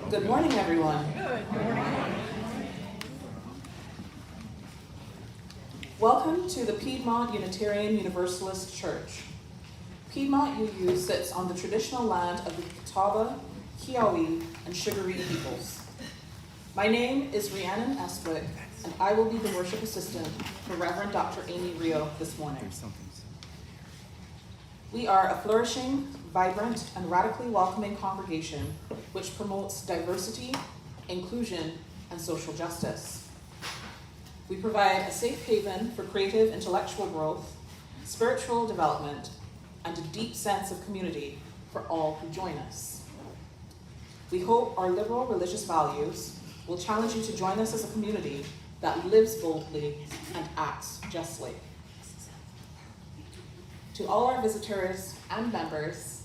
Good morning, everyone. Good morning. Welcome to the Piedmont Unitarian Universalist Church. Piedmont UU sits on the traditional land of the Catawba, Kiowa, and Sugaree peoples. My name is Rhiannon Estwick, and I will be the worship assistant for Reverend Dr. Amy Rio this morning. We are a flourishing, vibrant, and radically welcoming congregation which promotes diversity, inclusion, and social justice. We provide a safe haven for creative intellectual growth, spiritual development, and a deep sense of community for all who join us. We hope our liberal religious values will challenge you to join us as a community that lives boldly and acts justly. To all our visitors and members,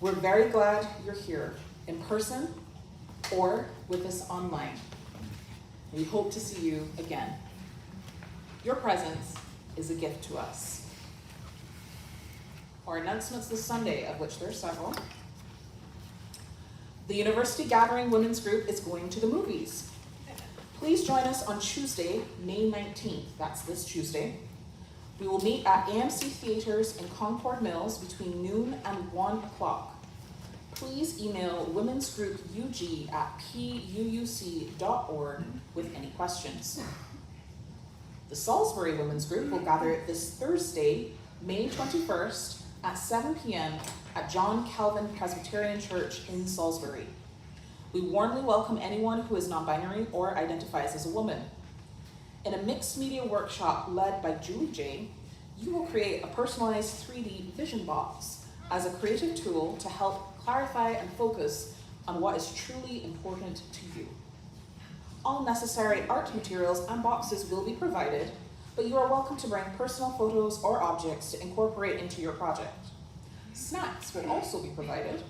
we're very glad you're here in person or with us online. We hope to see you again. Your presence is a gift to us. Our announcements this Sunday, of which there are several. The University Gathering Women's Group is going to the movies. Please join us on Tuesday, May 19th. That's this Tuesday. We will meet at AMC Theaters in Concord Mills between noon and 1 o'clock. Please email womensgroupug@puuc.org with any questions. The Salisbury Women's Group will gather this Thursday, May 21st at 7 p.m. at John Calvin Presbyterian Church in Salisbury. We warmly welcome anyone who is non-binary or identifies as a woman. In a mixed media workshop led by Julie J., you will create a personalized 3D vision box as a creative tool to help clarify and focus on what is truly important to you. All necessary art materials and boxes will be provided, but you are welcome to bring personal photos or objects to incorporate into your project. Snacks will also be provided.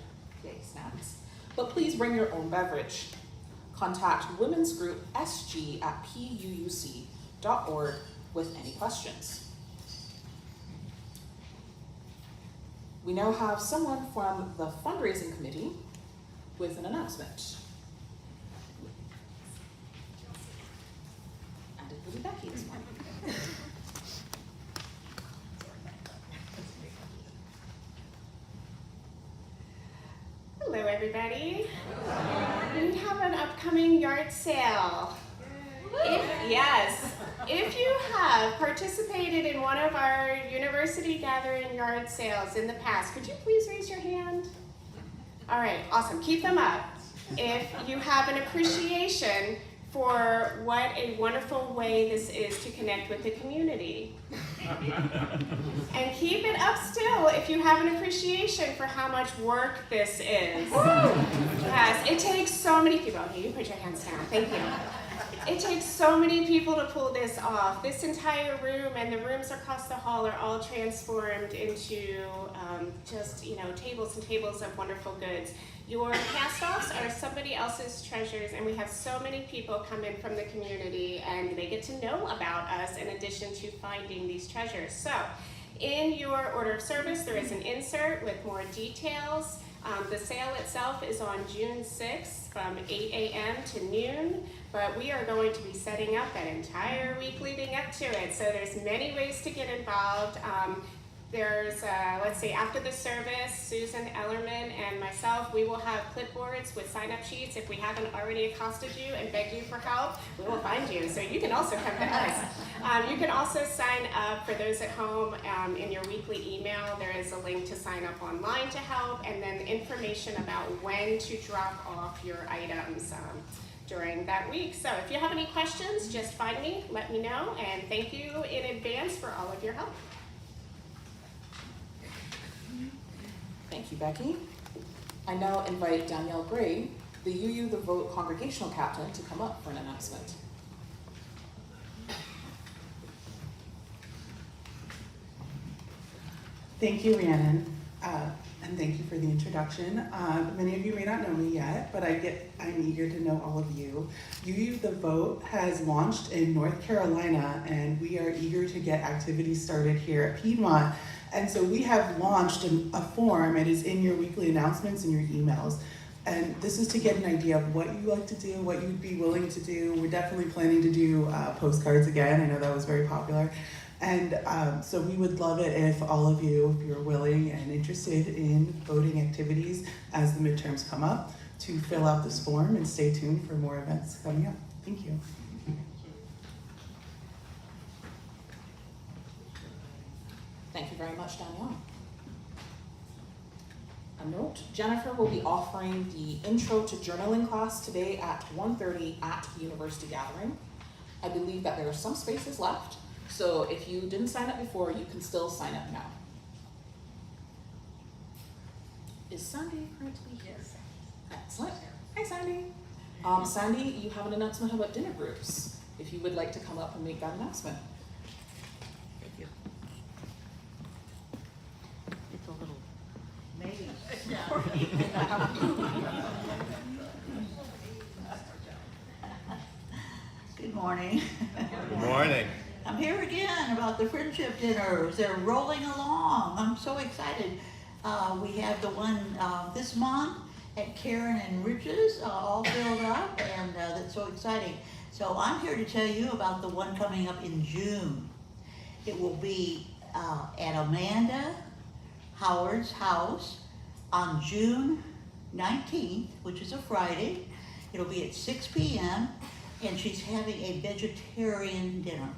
Yay, snacks. But please bring your own beverage. Contact Women's Group SG@puuc.org with any questions. We now have someone from the fundraising committee with an announcement. And it will be Becky this morning. Hello, everybody. We have an upcoming yard sale. If you have participated in one of our university gathering yard sales in the past, could you please raise your hand? All right, awesome. Keep them up. If you have an appreciation for what a wonderful way this is to connect with the community. And keep it up still if you have an appreciation for how much work this is. Yes, it takes so many people. Okay, you put your hands down. Thank you. It takes so many people to pull this off. This entire room and the rooms across the hall are all transformed into tables and tables of wonderful goods. Your cast-offs are somebody else's treasures, and we have so many people come in from the community and they get to know about us in addition to finding these treasures. So, in your order of service, there is an insert with more details. The sale itself is on June 6th from 8 a.m. to noon, but we are going to be setting up an entire week leading up to it. So there's many ways to get involved. There's, after the service, Susan Ellerman and myself, we will have clipboards with sign-up sheets. If we haven't already accosted you and begged you for help, we will find you. So you can also come to us. You can also sign up for those at home in your weekly email. There is a link to sign up online to help, and then information about when to drop off your items during that week. So if you have any questions, just find me, let me know, and thank you in advance for all of your help. Thank you, Becky. I now invite Danielle Gray, the UU The Vote congregational captain, to come up for an announcement. Thank you, Rhiannon, and thank you for the introduction. Many of you may not know me yet, but I'm eager to know all of you. UU The Vote has launched in North Carolina, and we are eager to get activities started here at Piedmont. And so we have launched a form. It is in your weekly announcements and your emails. And this is to get an idea of what you like to do, what you'd be willing to do. We're definitely planning to do postcards again. I know that was very popular. And so we would love it if all of you, if you're willing and interested in voting activities as the midterms come up, to fill out this form and stay tuned for more events coming up. Thank you. Thank you very much, Danielle. A note, Jennifer will be offering the Intro to Journaling class today at 1:30 at the University Gathering. I believe that there are some spaces left, so if you didn't sign up before, you can still sign up now. Is Sandy currently here? Excellent. Hi, Sandy. Sandy, you have an announcement about dinner groups, if you would like to come up and make that announcement. Thank you. It's a little maybe. Good morning. Good morning. I'm here again about the friendship dinners. They're rolling along. I'm so excited. We have the one this month at Karen and Rich's all filled up, and that's so exciting. So I'm here to tell you about the one coming up in June. It will be at Amanda Howard's house on June 19th, which is a Friday. It'll be at 6 p.m. and she's having a vegetarian dinner.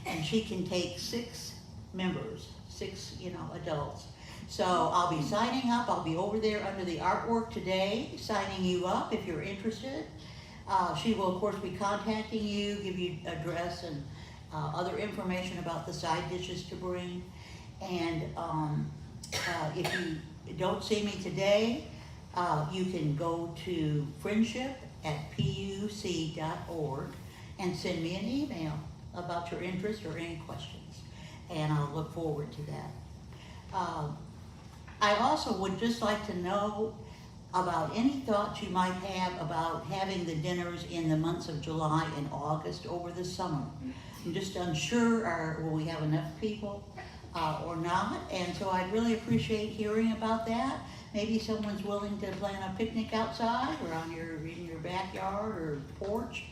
And she can take 6 members, 6, adults. So I'll be signing up. I'll be over there under the artwork today, signing you up if you're interested. She will, of course, be contacting you, give you address and other information about the side dishes to bring. And if you don't see me today, you can go to friendship@puc.org and send me an email about your interest or any questions. And I'll look forward to that. I also would just like to know about any thoughts you might have about having the dinners in the months of July and August over the summer. I'm just unsure, will we have enough people or not? And so I'd really appreciate hearing about that. Maybe someone's willing to plan a picnic outside or in your backyard or porch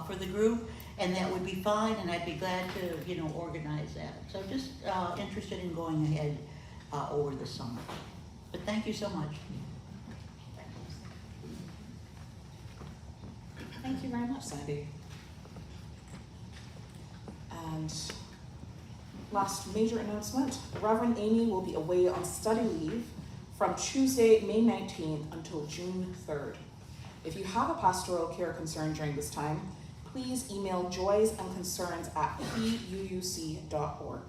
for the group, and that would be fine, and I'd be glad to, organize that. So just interested in going ahead over the summer. But thank you so much. Thank you very much, Sandy. And last major announcement, Reverend Amy will be away on study leave from Tuesday, May 19th until June 3rd. If you have a pastoral care concern during this time, please email joysandconcerns@puuc.org.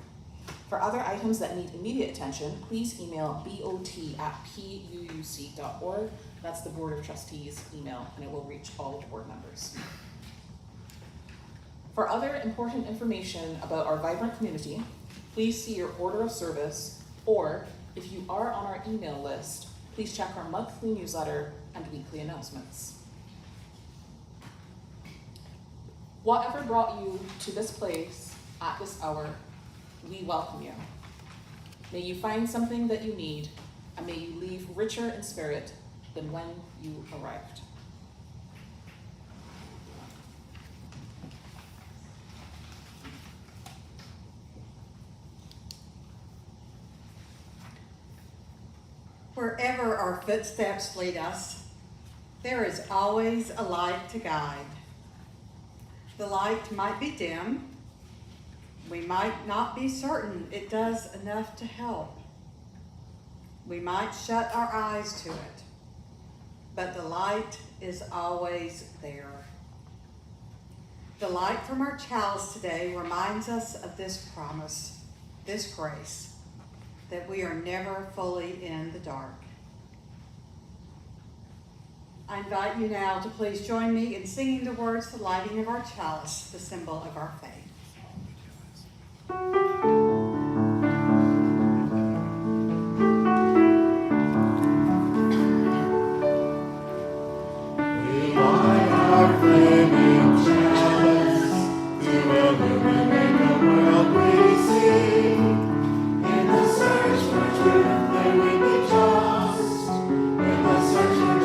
For other items that need immediate attention, please email bot@puuc.org. That's the Board of Trustees email, and it will reach all board members. For other important information about our vibrant community, please see your order of service, or if you are on our email list, please check our monthly newsletter and weekly announcements. Whatever brought you to this place at this hour, we welcome you. May you find something that you need, and may you leave richer in spirit than when you arrived. Wherever our footsteps lead us, there is always a light to guide. The light might be dim. We might not be certain it does enough to help. We might shut our eyes to it, but the light is always there. The light from our chalice today reminds us of this promise, this grace, that we are never fully in the dark. I invite you now to please join me in singing the words, the lighting of our chalice, the symbol of our faith. In the search for truth, there we be just. In the search for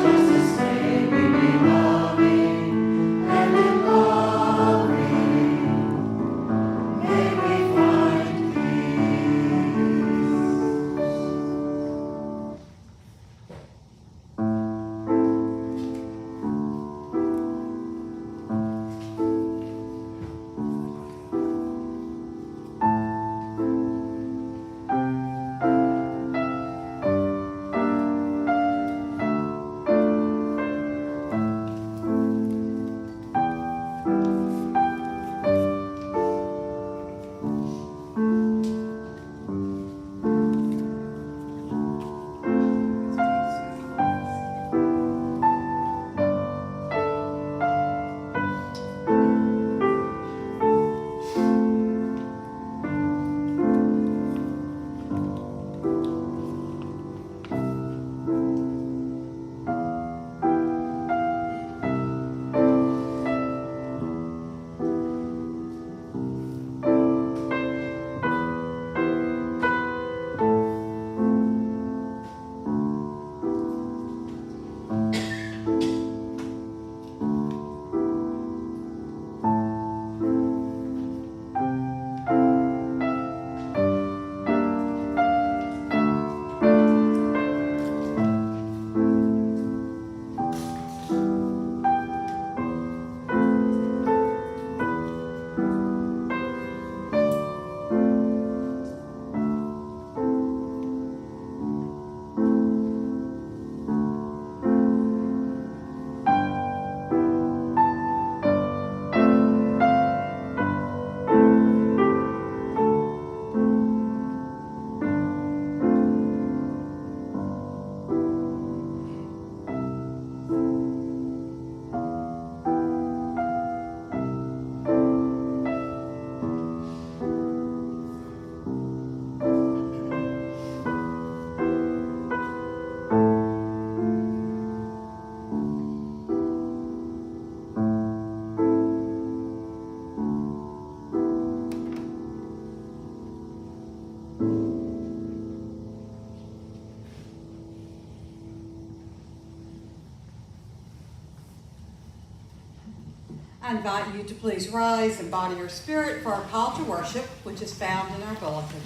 I invite you to please rise and body your spirit for our call to worship, which is found in our bulletin.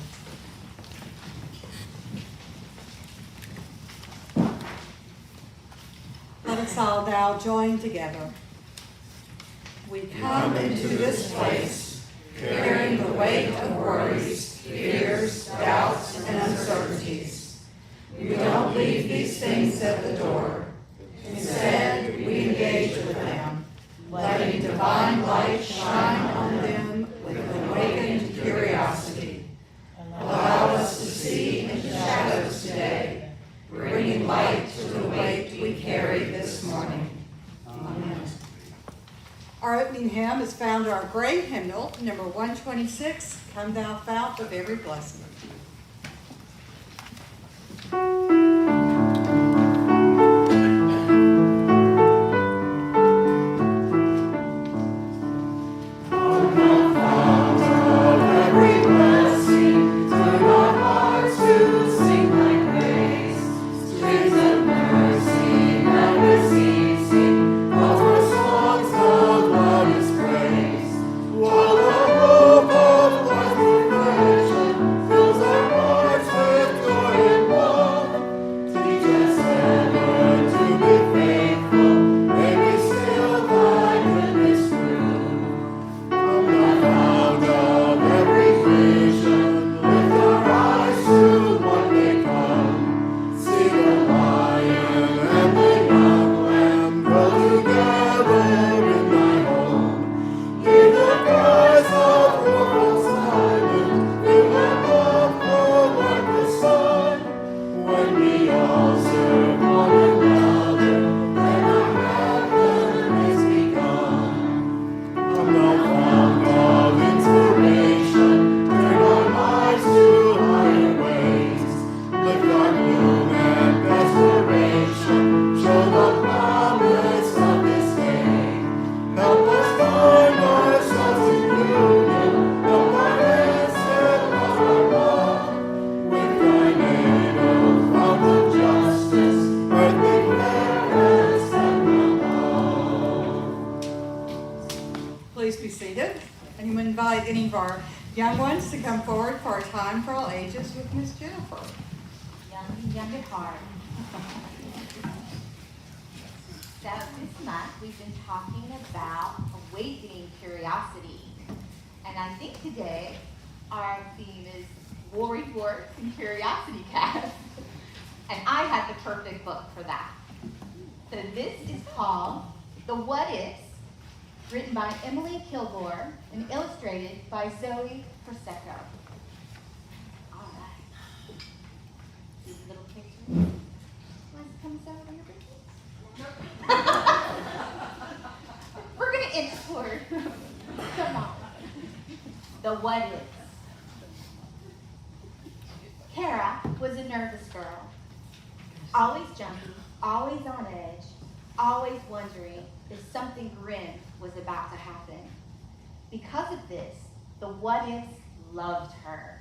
Let us all now join together. We come into this place, carrying the weight of worries, fears, doubts, and uncertainties. We don't leave these things at the door. Instead, we engage with them, letting divine light shine on them with awakened curiosity. Allow us to see into shadows today, bringing light to the weight we carry this morning. Amen. Our opening hymn is found in our great hymnal, number 126, Come Thou Fount of Every Blessing. Young ones to come forward for a time for all ages with Miss Jennifer. Young at heart. So this month we've been talking about awakening curiosity. And I think today our theme is Worrywarts and Curiosity Cast. And I have the perfect book for that. So this is called The What Ifs, written by Emily Kilgore and illustrated by Zoe Prosecco. All right. These little pictures. Want to come over on your pictures? We're going to explore. Come on. The What Ifs. Kara was a nervous girl. Always jumpy, always on edge, always wondering if something grim was about to happen. Because of this, the what-ifs loved her.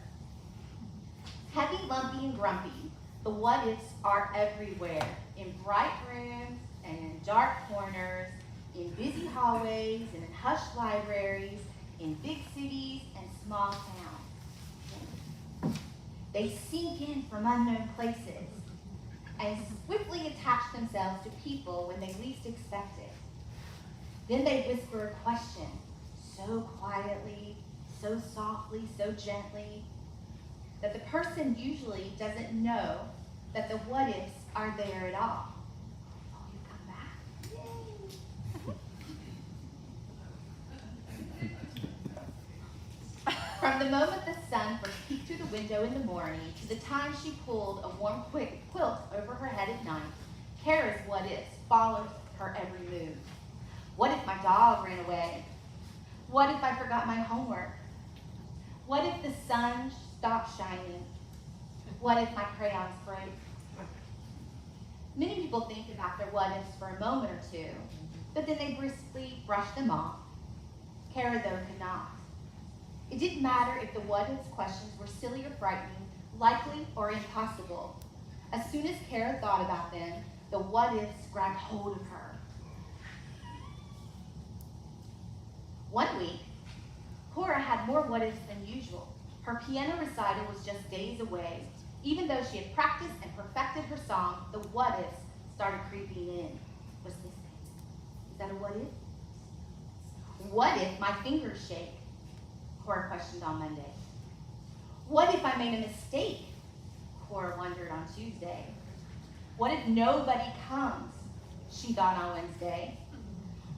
Heavy, lumpy, and grumpy, the what-ifs are everywhere, in bright rooms and in dark corners, in busy hallways and in hushed libraries, in big cities and small towns. They sink in from unknown places and swiftly attach themselves to people when they least expect it. Then they whisper a question, so quietly, so softly, so gently, that the person usually doesn't know that the what-ifs are there at all. Oh, you come back? Yay! From the moment the sun first peeked through the window in the morning to the time she pulled a warm quilt over her head at night, Kara's what-ifs followed her every move. What if my dog ran away? What if I forgot my homework? What if the sun stopped shining? What if my crayons break? Many people think about their what-ifs for a moment or two, but then they briskly brush them off. Kara, though, could not. It didn't matter if the what-ifs questions were silly or frightening, likely or impossible. As soon as Kara thought about them, the what-ifs grabbed hold of her. One week, Cora had more what-ifs than usual. Her piano recital was just days away. Even though she had practiced and perfected her song, the what-ifs started creeping in. What's this thing? Is that a what-if? What if my fingers shake? Cora questioned on Monday. What if I made a mistake? Cora wondered on Tuesday. What if nobody comes? She thought on Wednesday.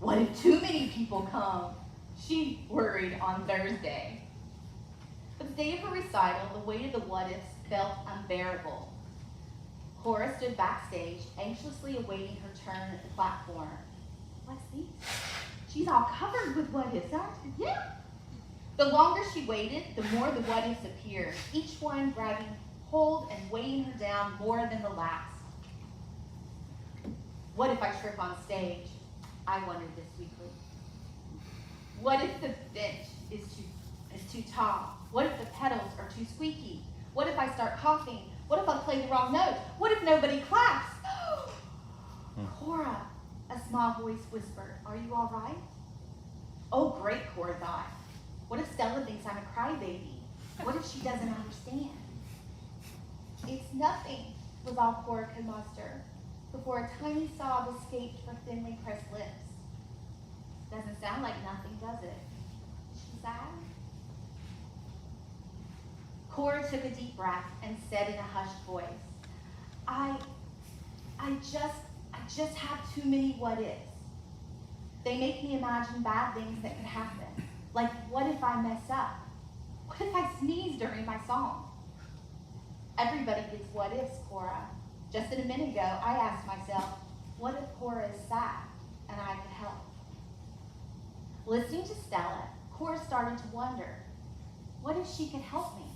What if too many people come? She worried on Thursday. But the day of her recital, the weight of the what-ifs felt unbearable. Cora stood backstage, anxiously awaiting her turn at the platform. What's these? She's all covered with what-ifs, aren't you? Yeah. The longer she waited, the more the what-ifs appeared, each one grabbing hold and weighing her down more than the last. What if I trip on stage? I wondered this weekly. What if the bench is too tall? What if the pedals are too squeaky? What if I start coughing? What if I play the wrong note? What if nobody claps? Cora, a small voice whispered, are you all right? Oh, great, Cora thought. What if Stella thinks I'm a crybaby? What if she doesn't understand? It's nothing, was all Cora could muster, before a tiny sob escaped her thinly pressed lips. Doesn't sound like nothing, does it? Is she sad? Cora took a deep breath and said in a hushed voice, I just have too many what-ifs. They make me imagine bad things that could happen. Like, what if I mess up? What if I sneeze during my song? Everybody gets what-ifs, Cora. Just a minute ago, I asked myself, what if Cora is sad and I could help? Listening to Stella, Cora started to wonder, what if she could help me?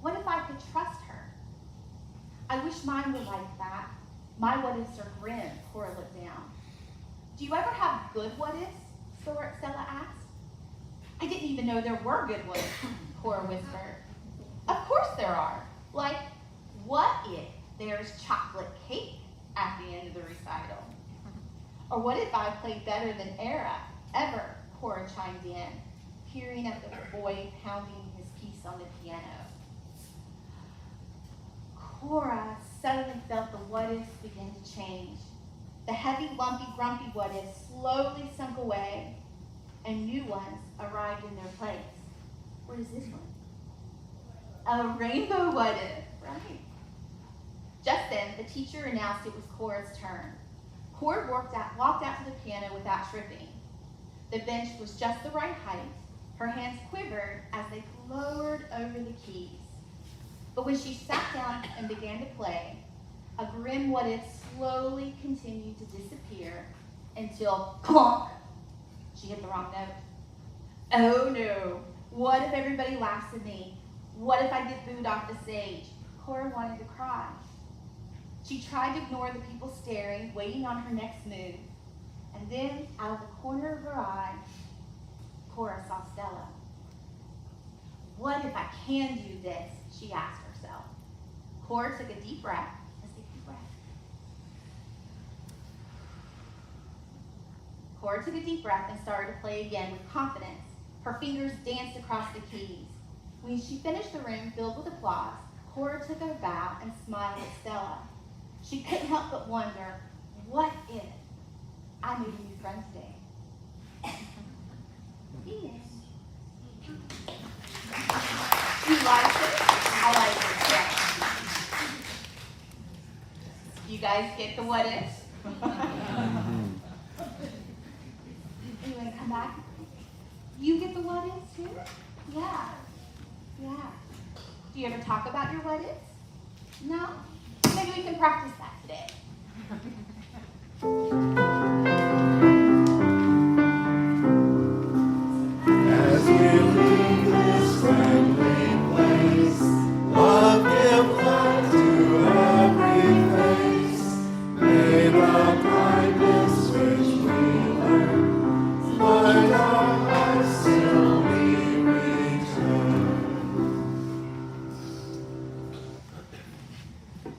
What if I could trust her? I wish mine were like that. My what-ifs are grim, Cora looked down. Do you ever have good what-ifs? Stella asked. I didn't even know there were good ones, Cora whispered. Of course there are. Like, what if there's chocolate cake at the end of the recital? Or what if I played better than ever, Cora chimed in, peering at the boy pounding his piece on the piano. Cora suddenly felt the what-ifs begin to change. The heavy, lumpy, grumpy what-ifs slowly sunk away, and new ones arrived in their place. What is this one? A rainbow what-if, right? Just then, the teacher announced it was Cora's turn. Cora walked out to the piano without tripping. The bench was just the right height. Her hands quivered as they lowered over the keys. But when she sat down and began to play, a grim what-if slowly continued to disappear until clonk, she hit the wrong note. Oh no, what if everybody laughs at me? What if I get booed off the stage? Cora wanted to cry. She tried to ignore the people staring, waiting on her next move. And then, out of the corner of her eye, Cora saw Stella. What if I can do this? She asked herself. Cora took a deep breath. Let's take a deep breath. Cora took a deep breath and started to play again with confidence. Her fingers danced across the keys. When she finished, the room filled with applause. Cora took a bow and smiled at Stella. She couldn't help but wonder, what if I made a new friend today? Yes. You liked it? I liked it. Yeah. You guys get the what ifs? You want to come back? You get the what ifs too? Yeah. Yeah. Do you ever talk about your what ifs? No? Maybe we can practice that today. As we leave this friendly place, love give light to every face. May the kindness which we learn find our hearts till we return.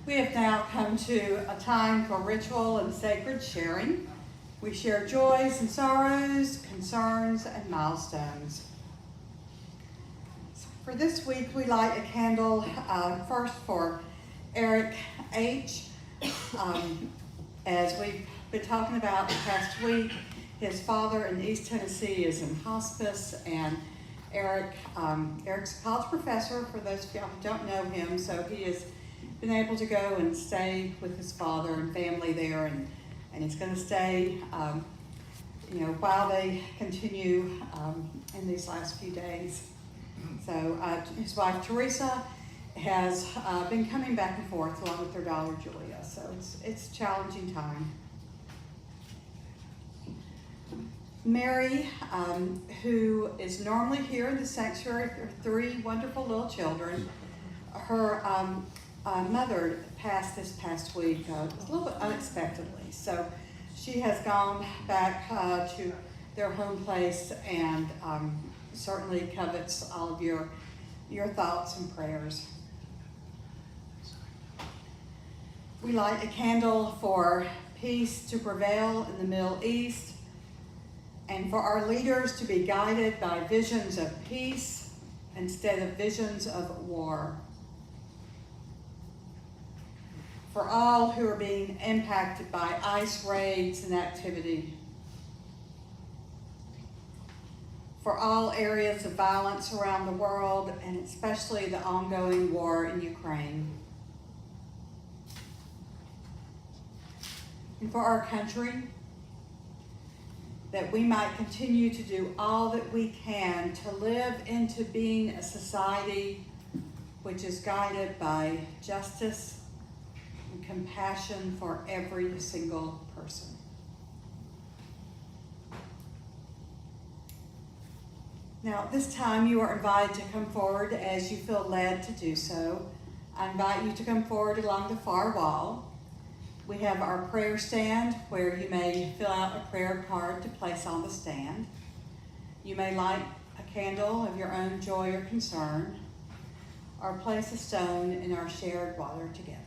We have now come to a time for ritual and sacred sharing. We share joys and sorrows, concerns and milestones. For this week, we light a candle first for Eric H. As we've been talking about the past week, his father in East Tennessee is in hospice, and Eric's a college professor, for those of y'all who don't know him, so he has been able to go and stay with his father and family there, and he's going to stay, while they continue in these last few days. So his wife Teresa has been coming back and forth along with their daughter Julia, so it's a challenging time. Mary, who is normally here in the sanctuary for 3 wonderful little children, her mother passed this past week. It was a little bit unexpectedly, so she has gone back to their home place and certainly covets all of your thoughts and prayers. We light a candle for peace to prevail in the Middle East, and for our leaders to be guided by visions of peace instead of visions of war. For all who are being impacted by ICE raids and activity. For all areas of violence around the world, and especially the ongoing war in Ukraine. And for our country, that we might continue to do all that we can to live into being a society which is guided by justice and compassion for every single person. Now, at this time, you are invited to come forward as you feel led to do so. I invite you to come forward along the far wall. We have our prayer stand where you may fill out a prayer card to place on the stand. You may light a candle of your own joy or concern, or place a stone in our shared water together.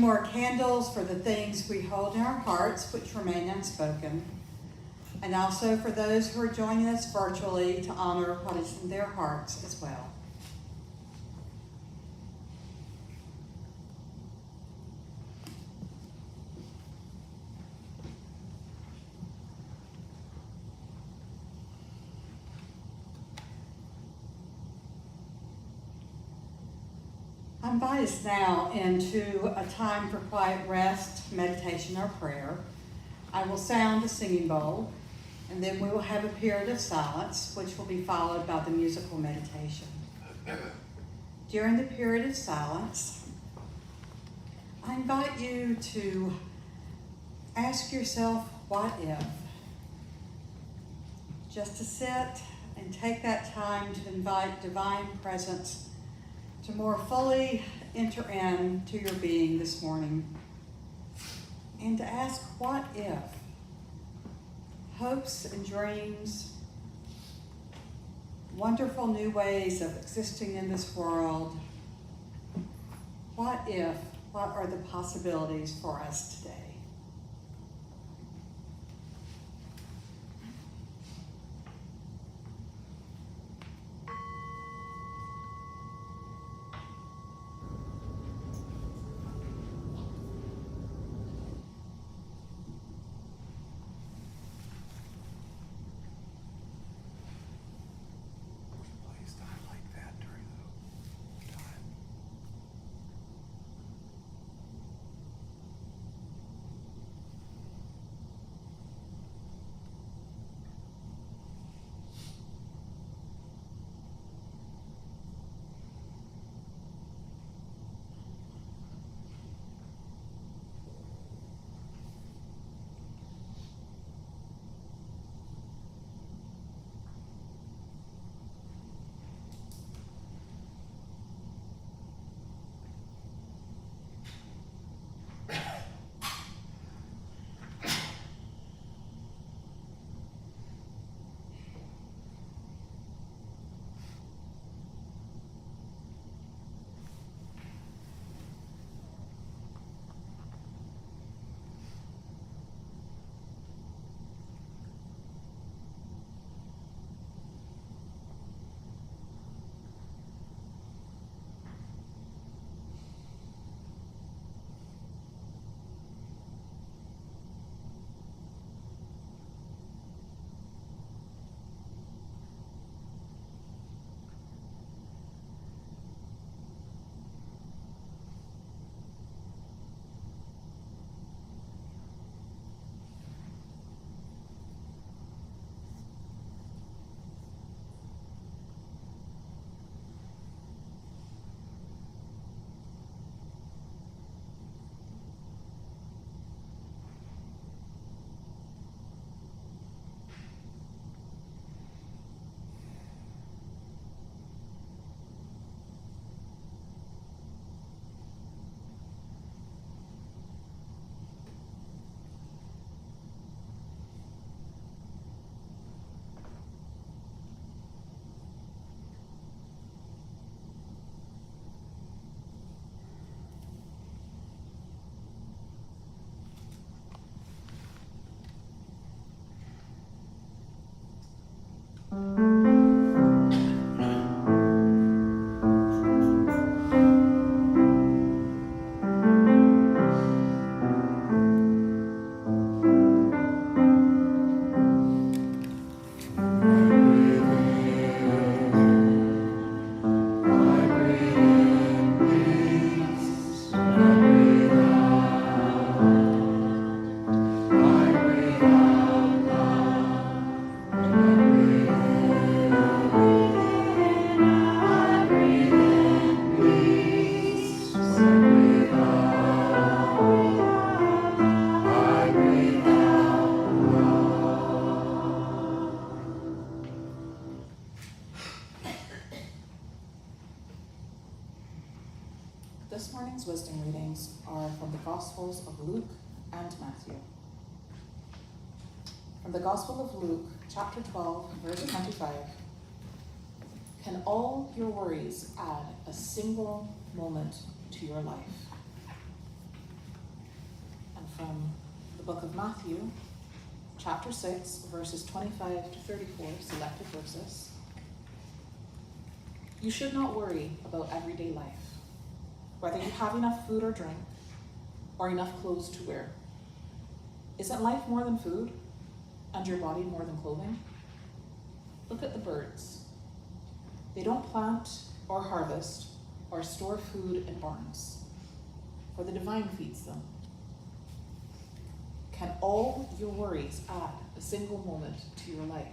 more candles for the things we hold in our hearts which remain unspoken, and also for those who are joining us virtually to honor what is in their hearts as well. I invite us now into a time for quiet rest, meditation, or prayer. I will sound a singing bowl, and then we will have a period of silence, which will be followed by the musical meditation. During the period of silence, I invite you to ask yourself, what if? Just to sit and take that time to invite divine presence to more fully enter into your being this morning, and to ask, what if? Hopes and dreams, wonderful new ways of existing in this world. What if? What are the possibilities for us today? Place time like that during the time. This morning's wisdom readings are from the Gospels of Luke and Matthew. From the Gospel of Luke, chapter 12, verse 25. Can all your worries add a single moment to your life? from the book of Matthew, chapter 6, verses 25 to 34, selected verses. You should not worry about everyday life, whether you have enough food or drink, or enough clothes to wear. Isn't life more than food, and your body more than clothing? Look at the birds. They don't plant or harvest or store food in barns, for the divine feeds them. Can all your worries add a single moment to your life?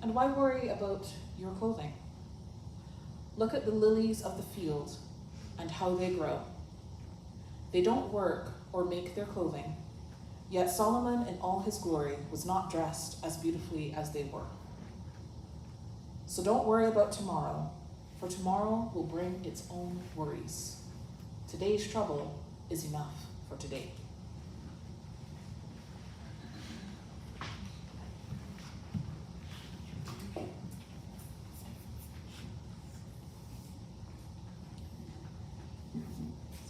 And why worry about your clothing? Look at the lilies of the field and how they grow. They don't work or make their clothing, yet Solomon in all his glory was not dressed as beautifully as they were. So don't worry about tomorrow, for tomorrow will bring its own worries. Today's trouble is enough for today.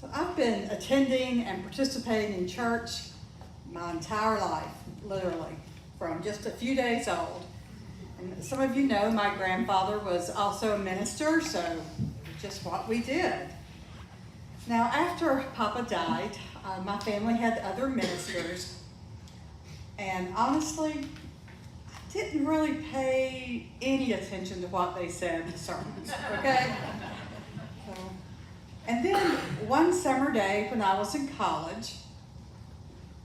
So I've been attending and participating in church my entire life, literally, from just a few days old. And some of you know my grandfather was also a minister, so it was just what we did. Now, after Papa died, my family had other ministers, and honestly, I didn't really pay any attention to what they said in the sermons, okay? And then one summer day when I was in college,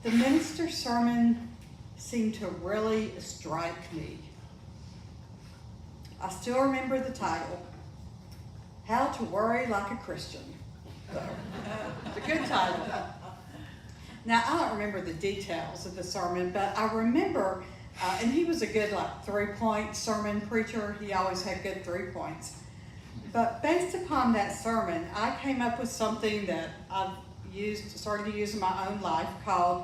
the minister's sermon seemed to really strike me. I still remember the title, How to Worry Like a Christian. So, it's a good title. Now, I don't remember the details of the sermon, but I remember, and he was a good 3-point sermon preacher. He always had good 3 points. But based upon that sermon, I came up with something that I've started to use in my own life called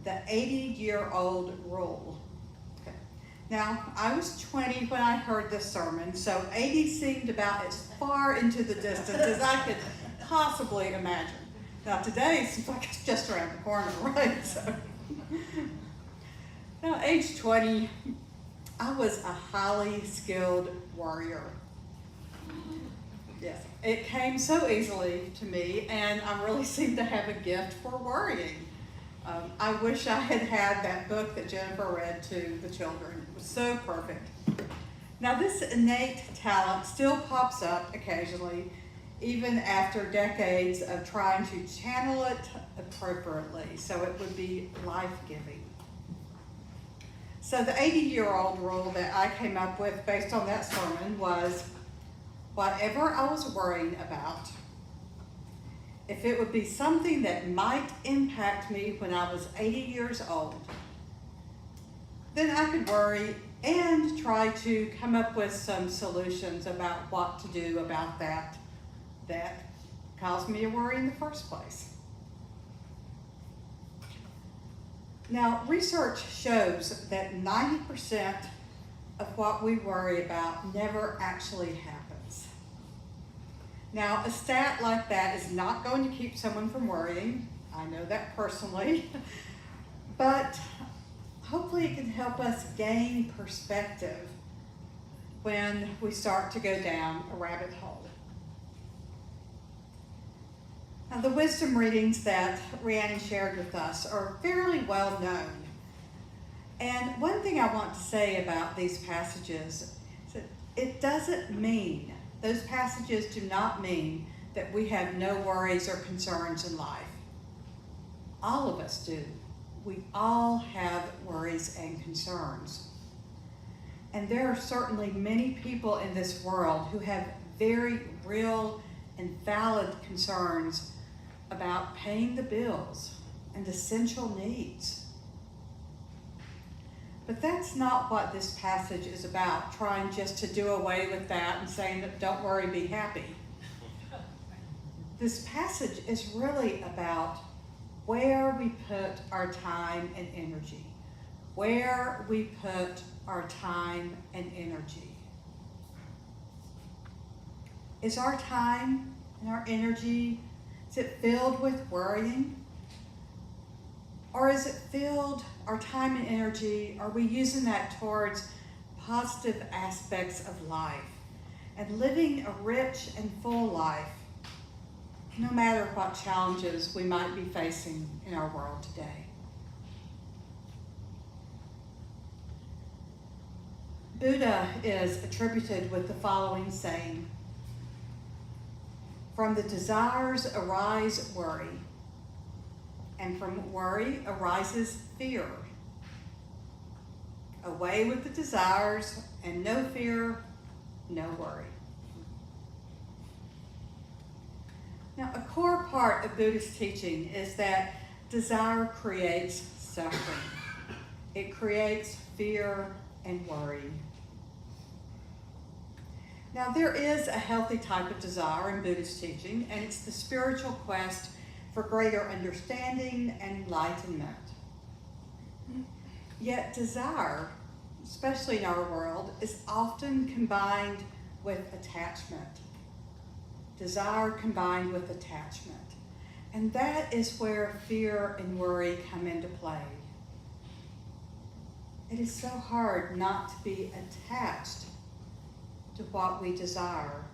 the 80-year-old rule. Okay. Now, I was 20 when I heard this sermon, so 80 seemed about as far into the distance as I could possibly imagine. Now, today it seems like it's just around the corner, right? So, now, age 20, I was a highly skilled worrier. Yes, it came so easily to me, and I really seem to have a gift for worrying. I wish I had had that book that Jennifer read to the children. It was so perfect. Now, this innate talent still pops up occasionally, even after decades of trying to channel it appropriately, so it would be life-giving. So the 80-year-old rule that I came up with based on that sermon was, whatever I was worrying about, if it would be something that might impact me when I was 80 years old, then I could worry and try to come up with some solutions about what to do about that caused me to worry in the first place. Now, research shows that 90% of what we worry about never actually happens. Now, a stat like that is not going to keep someone from worrying. I know that personally. But hopefully it can help us gain perspective when we start to go down a rabbit hole. Now, the wisdom readings that Rhiannon shared with us are fairly well known. And one thing I want to say about these passages is that it doesn't mean, those passages do not mean that we have no worries or concerns in life. All of us do. We all have worries and concerns. And there are certainly many people in this world who have very real and valid concerns about paying the bills and essential needs. But that's not what this passage is about, trying just to do away with that and saying that don't worry, be happy. This passage is really about where we put our time and energy. Where we put our time and energy. Is our time and our energy, is it filled with worrying? Or is it filled, our time and energy, are we using that towards positive aspects of life and living a rich and full life, no matter what challenges we might be facing in our world today? Buddha is attributed with the following saying: "From the desires arise worry, and from worry arises fear. Away with the desires, and no fear, no worry." Now, a core part of Buddhist teaching is that desire creates suffering. It creates fear and worry. Now, there is a healthy type of desire in Buddhist teaching, and it's the spiritual quest for greater understanding and enlightenment. Yet desire, especially in our world, is often combined with attachment. Desire combined with attachment. And that is where fear and worry come into play. It is so hard not to be attached to what we desire,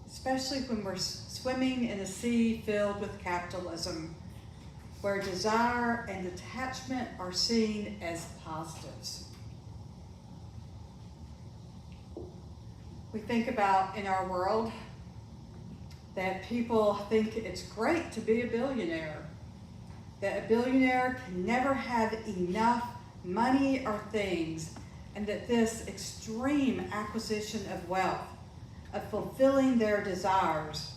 especially when we're swimming in a sea filled with capitalism, where desire and attachment are seen as positives. We think about in our world that people think it's great to be a billionaire, that a billionaire can never have enough money or things, and that this extreme acquisition of wealth, of fulfilling their desires,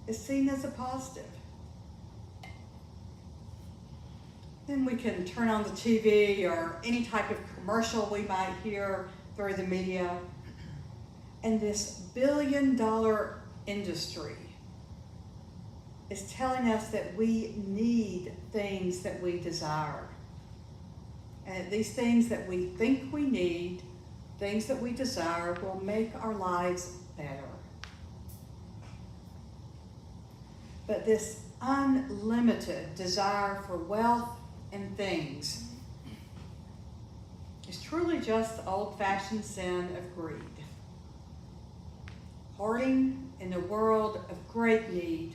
is seen as a positive. Then we can turn on the TV or any type of commercial we might hear through the media, and this billion-dollar industry is telling us that we need things that we desire. And these things that we think we need, things that we desire, will make our lives better. But this unlimited desire for wealth and things is truly just the old-fashioned sin of greed. Hoarding in a world of great need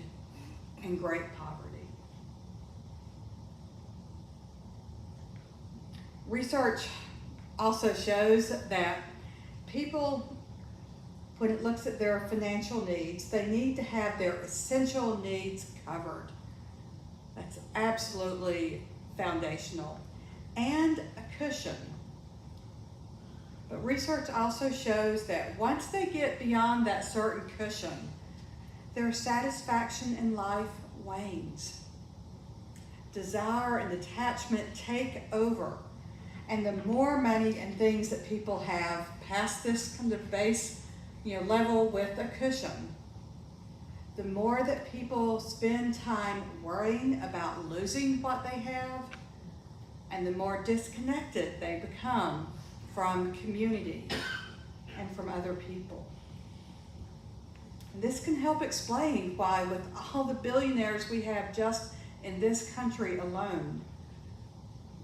and great poverty. Research also shows that people, when it looks at their financial needs, they need to have their essential needs covered. That's absolutely foundational. And a cushion. But research also shows that once they get beyond that certain cushion, their satisfaction in life wanes. Desire and attachment take over. And the more money and things that people have past this kind of base, level with a cushion, the more that people spend time worrying about losing what they have, and the more disconnected they become from community and from other people. And this can help explain why, with all the billionaires we have just in this country alone,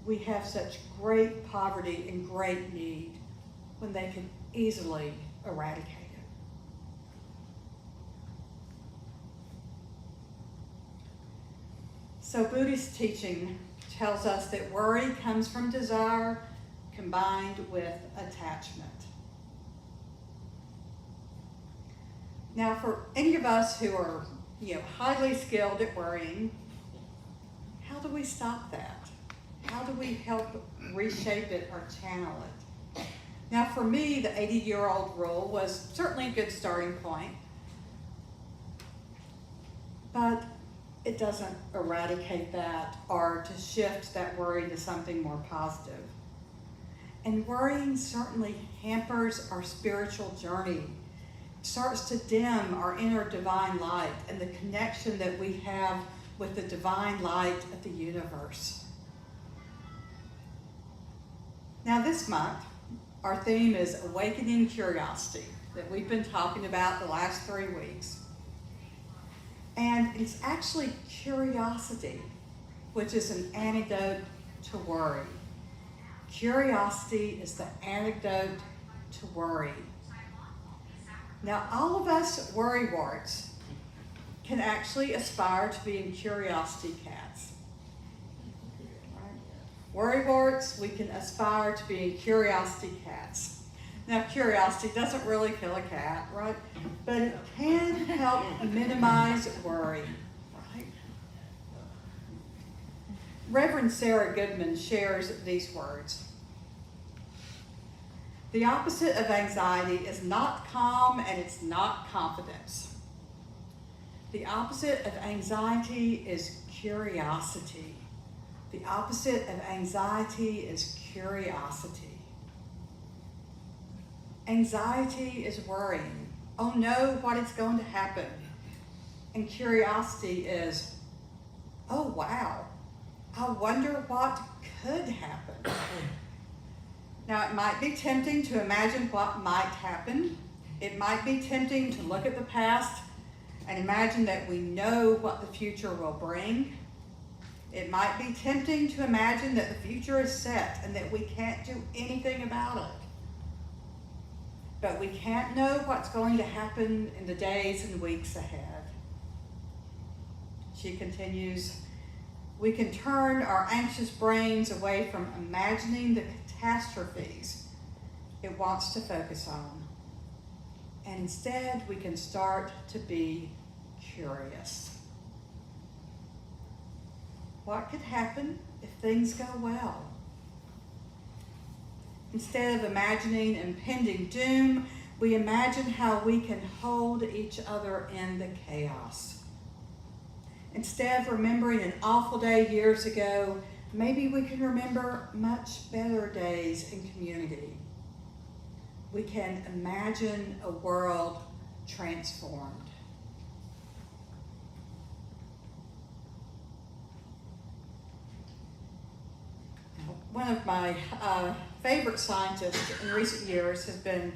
we have such great poverty and great need when they can easily eradicate it. So Buddhist teaching tells us that worry comes from desire combined with attachment. Now, for any of us who are, highly skilled at worrying, how do we stop that? How do we help reshape it or channel it? Now, for me, the 80-year-old rule was certainly a good starting point, but it doesn't eradicate that or to shift that worry to something more positive. And worrying certainly hampers our spiritual journey. It starts to dim our inner divine light and the connection that we have with the divine light of the universe. Now this month, our theme is Awakening Curiosity, that we've been talking about the last 3 weeks. And it's actually curiosity which is an antidote to worry. Curiosity is the antidote to worry. Now, all of us worrywarts can actually aspire to being curiosity cats. Worrywarts, we can aspire to being curiosity cats. Now, curiosity doesn't really kill a cat, right? But it can help minimize worry, right? Reverend Sarah Goodman shares these words. The opposite of anxiety is not calm and it's not confidence. The opposite of anxiety is curiosity. The opposite of anxiety is curiosity. Anxiety is worrying. Oh no, what is going to happen? And curiosity is, oh wow, I wonder what could happen. Now, it might be tempting to imagine what might happen. It might be tempting to look at the past and imagine that we know what the future will bring. It might be tempting to imagine that the future is set and that we can't do anything about it. But we can't know what's going to happen in the days and weeks ahead. She continues, we can turn our anxious brains away from imagining the catastrophes it wants to focus on. And instead, we can start to be curious. What could happen if things go well? Instead of imagining impending doom, we imagine how we can hold each other in the chaos. Instead of remembering an awful day years ago, maybe we can remember much better days in community. We can imagine a world transformed. One of my favorite scientists in recent years has been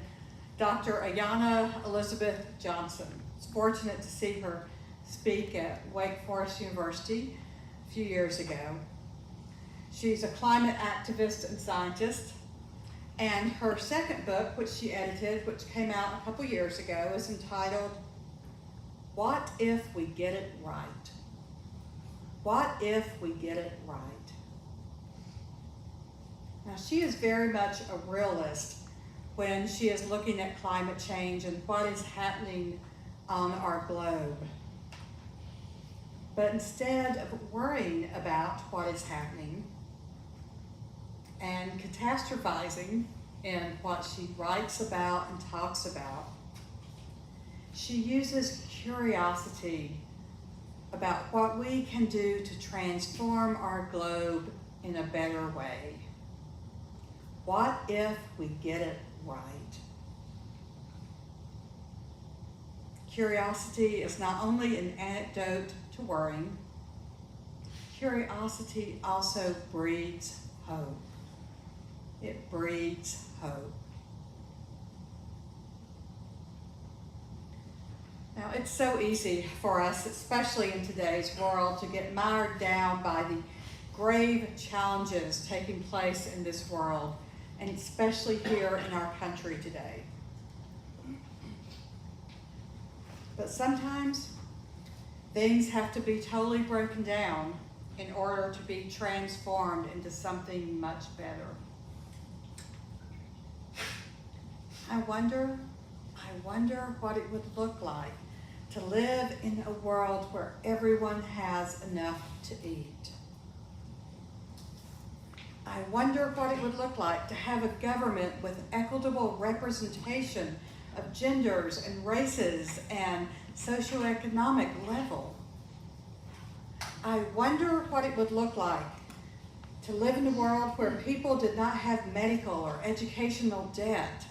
Dr. Ayanna Elizabeth Johnson. I was fortunate to see her speak at Wake Forest University a few years ago. She's a climate activist and scientist, and her second book, which she edited, which came out a couple years ago, is entitled, What If We Get It Right? What If We Get It Right? Now, she is very much a realist when she is looking at climate change and what is happening on our globe. But instead of worrying about what is happening and catastrophizing in what she writes about and talks about, she uses curiosity about what we can do to transform our globe in a better way. What if we get it right? Curiosity is not only an antidote to worrying, curiosity also breeds hope. It breeds hope. Now, it's so easy for us, especially in today's world, to get mired down by the grave challenges taking place in this world, and especially here in our country today. But sometimes things have to be totally broken down in order to be transformed into something much better. I wonder what it would look like to live in a world where everyone has enough to eat. I wonder what it would look like to have a government with equitable representation of genders and races and socioeconomic level. I wonder what it would look like to live in a world where people did not have medical or educational debt.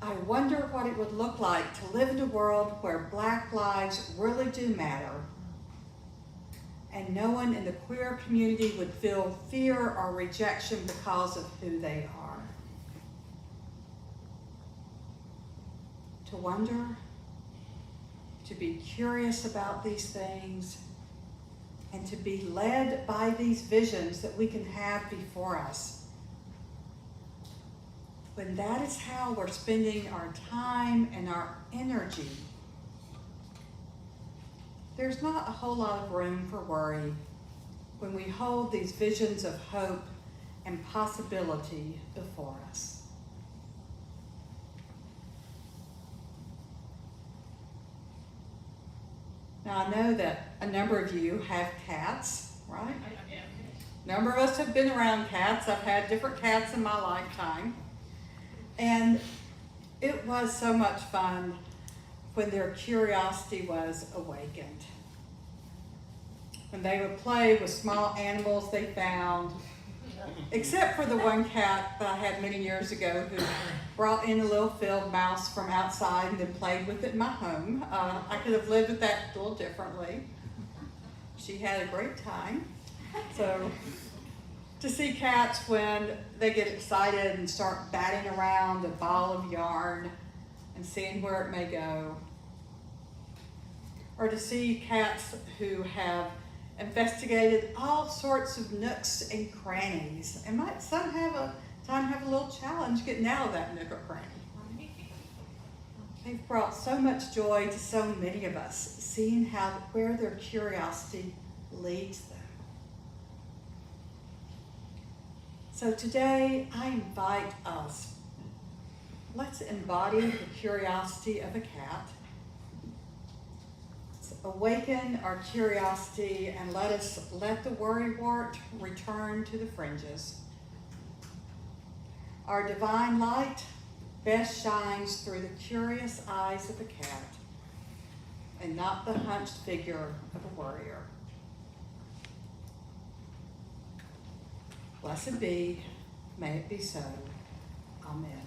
I wonder what it would look like to live in a world where Black lives really do matter, and no one in the queer community would feel fear or rejection because of who they are. To wonder, to be curious about these things, and to be led by these visions that we can have before us. When that is how we're spending our time and our energy, there's not a whole lot of room for worry when we hold these visions of hope and possibility before us. Now, I know that a number of you have cats, right? A number of us have been around cats. I've had different cats in my lifetime. And it was so much fun when their curiosity was awakened. When they would play with small animals they found, except for the one cat that I had many years ago who brought in a little field mouse from outside and then played with it in my home. I could have lived with that a little differently. She had a great time. So to see cats when they get excited and start batting around a ball of yarn and seeing where it may go. Or to see cats who have investigated all sorts of nooks and crannies and might some have a little challenge getting out of that nook or cranny. They've brought so much joy to so many of us, seeing where their curiosity leads them. So today I invite us, let's embody the curiosity of a cat. Awaken our curiosity and let the worrywart return to the fringes. Our divine light best shines through the curious eyes of a cat and not the hunched figure of a warrior. Blessed be, may it be so. Amen.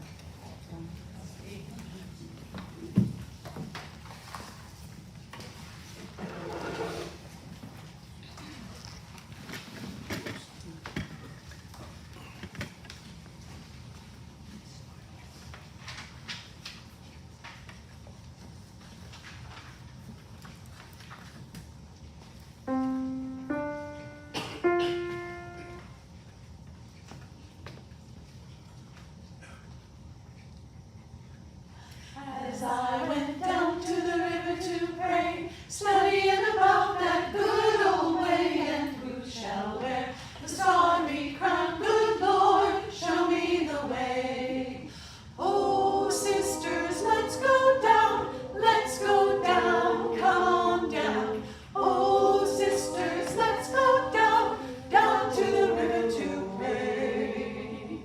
As I went down to the river to pray, studying about that good old way, and who shall wear the starry crown? Good Lord, show me the way. Oh, sisters, let's go down, come on down. Oh, sisters, let's go down to the river to pray.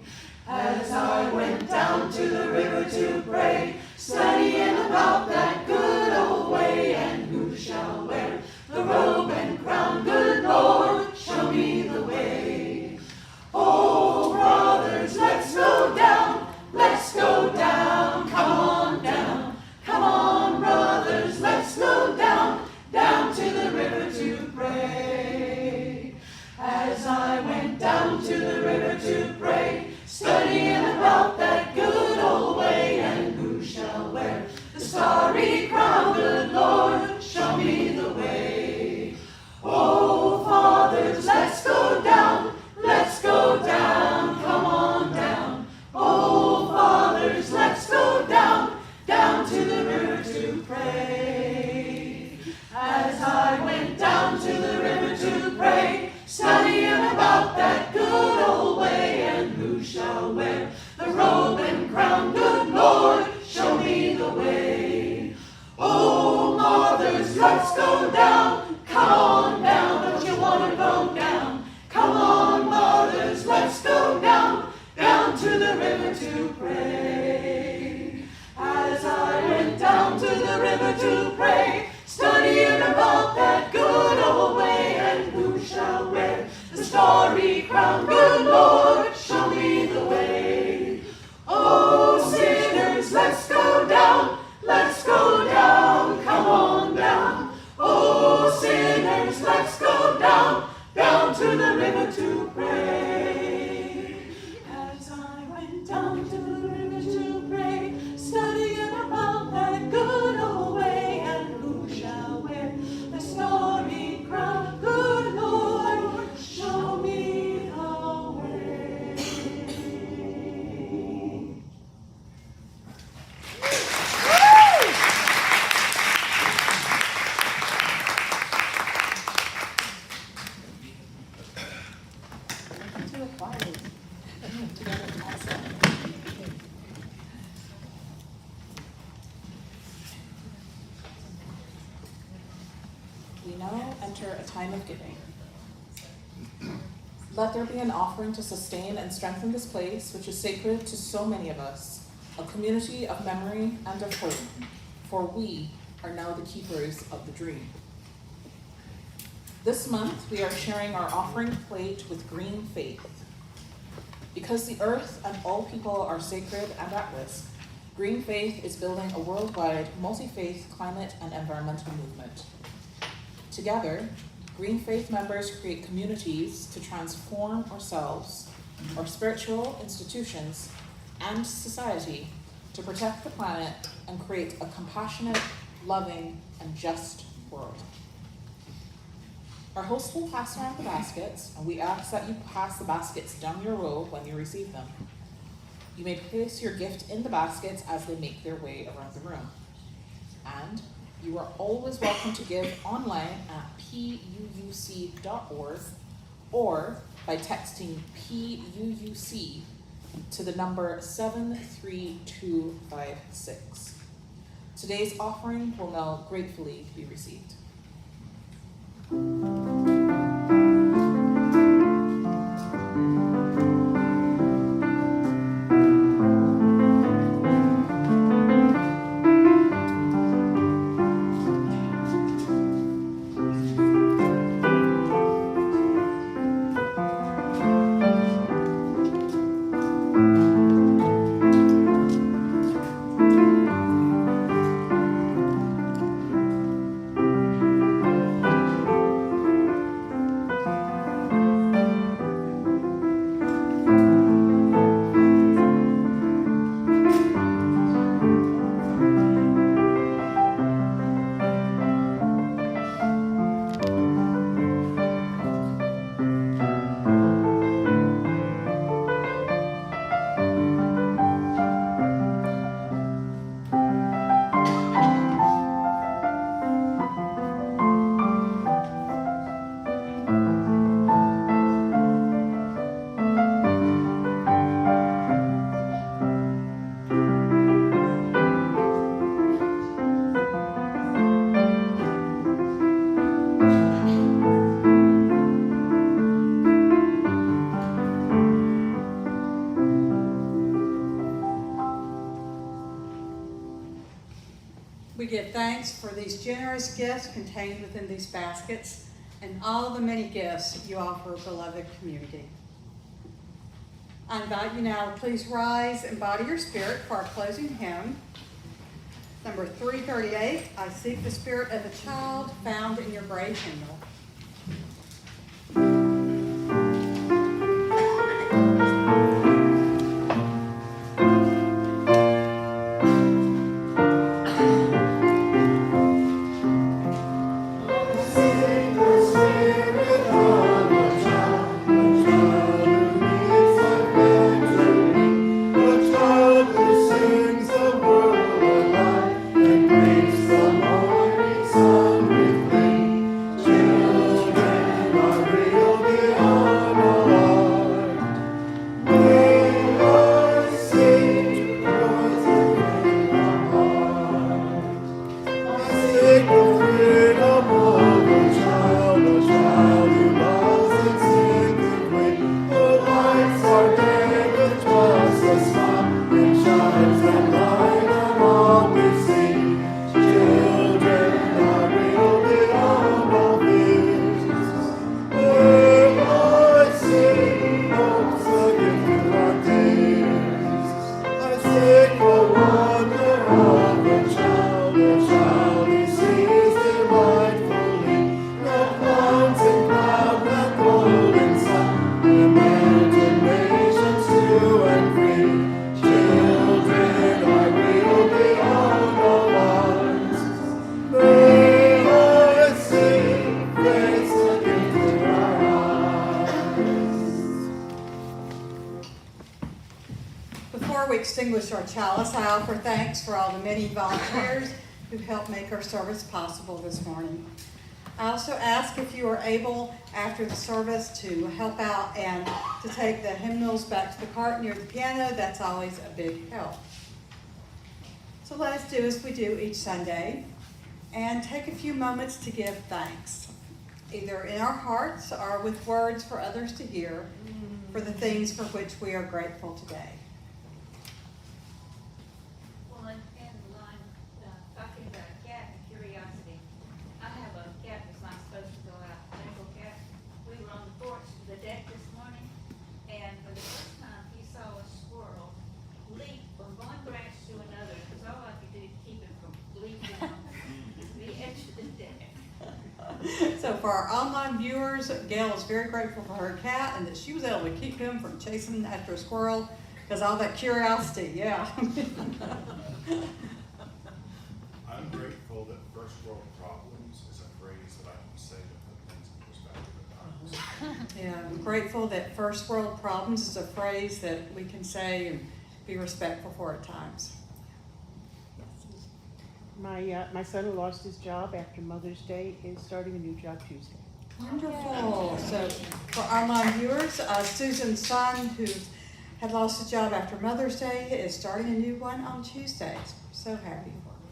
As I went down to the river to pray, studying about that good old way, and who shall wear the robe and crown? Good Lord, show me the way. Oh, brothers, let's go down, come on down. Come on, brothers, let's go down to the river to pray. As I went down to the river to pray, studying about that good old way, and who shall wear the starry crown? Good Lord, show me the way. Oh, fathers, let's go down, come on down. Oh, fathers, let's go down to the river to pray. As I went down to the river to pray, studying about that good old way, and who shall wear the robe and crown? Good Lord, show me the way. Oh, mothers, let's go down, come on down. Don't you want to go down? Come on, mothers, let's go down to the river to pray. As I went down to the river to pray, studying about that good old way, and who shall wear the starry crown? Good Lord, show me the way. Oh, sinners, let's go down, come on down. Oh, sinners, let's go down to the river to pray. As I went down to the river to pray, studying about that good old way, and who shall wear the starry crown? Good enter a time of giving. Let there be an offering to sustain and strengthen this place, which is sacred to so many of us, a community of memory and of hope, for we are now the keepers of the dream. This month, we are sharing our offering plate with GreenFaith. Because the earth and all people are sacred and at risk, GreenFaith is building a worldwide multi-faith climate and environmental movement. Together, GreenFaith members create communities to transform ourselves, our spiritual institutions, and society to protect the planet and create a compassionate, loving, and just world. Our host will pass around the baskets, and we ask that you pass the baskets down your row when you receive them. You may place your gift in the baskets as they make their way around the room. And you are always welcome to give online at puuc.org or by texting PUUC to the number 73256. Today's offering will now gratefully be received. We give thanks for these generous gifts contained within these baskets and all the many gifts you offer, beloved community. I invite you now to please rise and body your spirit for our closing hymn. Number 338, I Seek the Spirit of a Child, found in your grave hymnal. Before we extinguish our chalice, I offer thanks for all the many volunteers who helped make our service possible this morning. I also ask if you are able, after the service, to help out and to take the hymnals back to the cart near the piano. That's always a big help. So let us do as we do each Sunday and take a few moments to give thanks. either in our hearts or with words for others to hear, for the things for which we are grateful today. Well, in line, talking about cat and curiosity, I have a cat that's not supposed to go out, a little cat. We were on the porch, the deck this morning, and for the first time, he saw a squirrel leap from one branch to another, because all I could do to keep him from leaping on the edge of the deck. So for our online viewers, Gail is very grateful for her cat and that she was able to keep him from chasing after a squirrel because all that curiosity, yeah. I'm grateful that first world problems is a phrase that I can say to put things in perspective at times. Yeah, I'm grateful that first world problems is a phrase that we can say and be respectful for at times. My son who lost his job after Mother's Day is starting a new job Tuesday. Wonderful. So for online viewers, Susan's son who had lost his job after Mother's Day is starting a new one on Tuesday. So happy for him.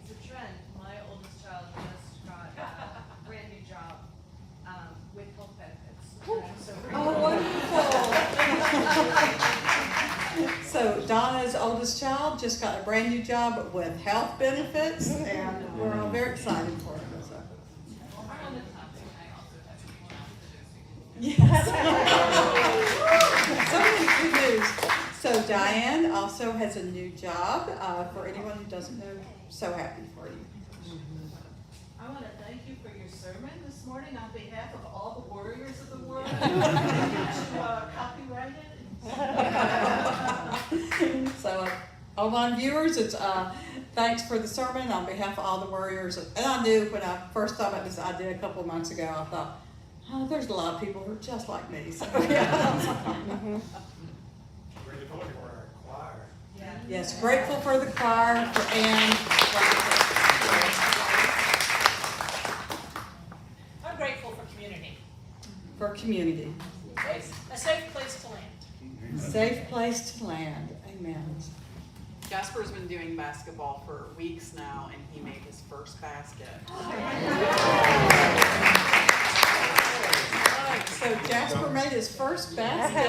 It's a trend. My oldest child just got a brand new job with health benefits. So Oh, wonderful. So Donna's oldest child just got a brand new job with health benefits, and we're all very excited for him. So. on the topic, I also have Yes. So many good news. So Diane also has a new job. For anyone who doesn't know, so happy for you. I want to thank you for your sermon this morning on behalf of all the warriors of the world. Copyright it. So online viewers, it's thanks for the sermon on behalf of all the warriors. And I knew when I first thought about this idea a couple of months ago, I thought, oh, there's a lot of people who are just like me. So, yeah. Grateful for our choir. Yes, grateful for the choir, for Anne. I'm grateful for community. For community. A safe place to land. Safe place to land. Amen. Jasper's been doing basketball for weeks now, and he made his first basket. So Jasper made his first basket.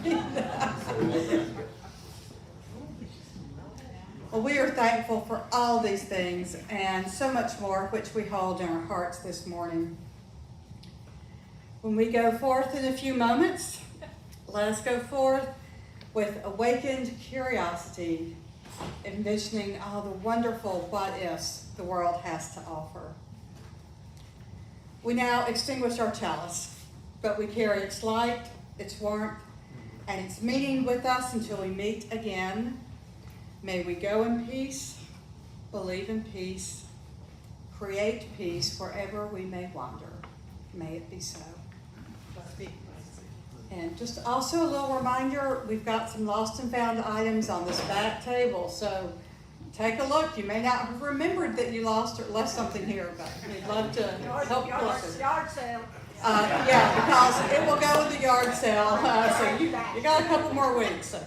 Yeah. Well, we are thankful for all these things and so much more which we hold in our hearts this morning. When we go forth in a few moments, let us go forth with awakened curiosity, envisioning all the wonderful what-ifs the world has to offer. We now extinguish our chalice, but we carry its light, its warmth, and its meaning with us until we meet again. May we go in peace, believe in peace, create peace wherever we may wander. May it be so. And just also a little reminder, we've got some lost and found items on this back table, so take a look. You may not have remembered that you lost or left something here, but we'd love to help you. Yard sale. Yeah, because it will go in the yard sale, so you got a couple more weeks. So.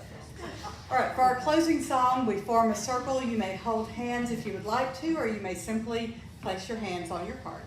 All right, for our closing song, we form a circle. You may hold hands if you would like to, or you may simply place your hands on your heart.